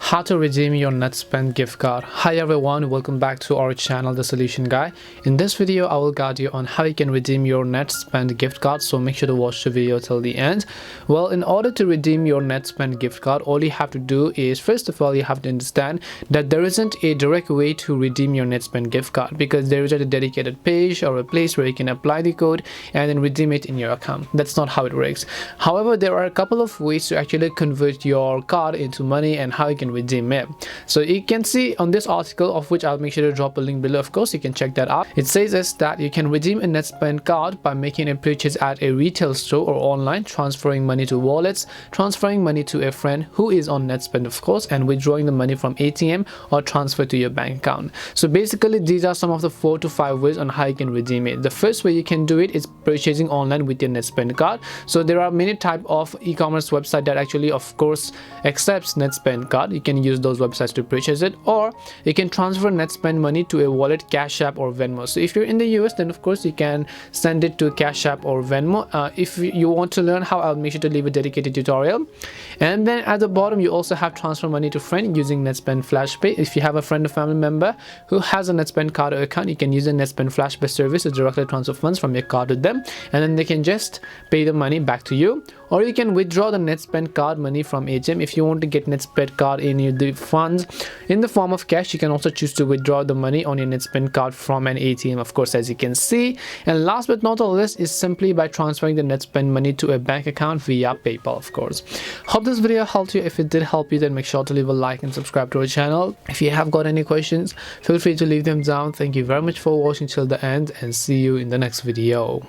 How to redeem your Netspend gift card. Hi everyone, welcome back to our channel, The Solution Guy. In this video I will guide you on how you can redeem your Netspend gift card, so make sure to watch the video till the end. Well, in order to redeem your Netspend gift card, all you have to do is, first of all, you have to understand that there isn't a direct way to redeem your Netspend gift card, because there is a dedicated page or a place where you can apply the code and then redeem it in your account. That's not how it works. However, there are a couple of ways to actually convert your card into money and how you can redeem it. So you can see on this article, of which I'll make sure to drop a link below. Of course, you can check that out. It says is that you can redeem a Netspend card by making a purchase at a retail store or online, transferring money to wallets, transferring money to a friend who is on Netspend, of course, and withdrawing the money from ATM or transfer to your bank account. So basically, these are some of the 4 to 5 ways on how you can redeem it. The first way you can do it is purchasing online with your Netspend card. So there are many type of e-commerce website that actually, of course, accepts Netspend card. You can use those websites to purchase it, or you can transfer Netspend money to a wallet, Cash App or Venmo. So if you're in the US, then of course you can send it to Cash App or Venmo. If you want to learn how, I'll make sure to leave a dedicated tutorial. And then at the bottom, you also have transfer money to friend using Netspend FlashPay. If you have a friend or family member who has a Netspend card or account, you can use a Netspend FlashPay service to directly transfer funds from your card to them, and then they can just pay the money back to you. Or you can withdraw the Netspend card money from ATM. If you want to get Netspend card in the funds in the form of cash, you can also choose to withdraw the money on your Netspend card from an ATM, of course, as you can see. And last but not the least is simply by transferring the Netspend money to a bank account via PayPal, of course. Hope this video helped you. If it did help you, then make sure to leave a like and subscribe to our channel. If you have got any questions, feel free to leave them down. Thank you very much for watching till the end, and see you in the next video.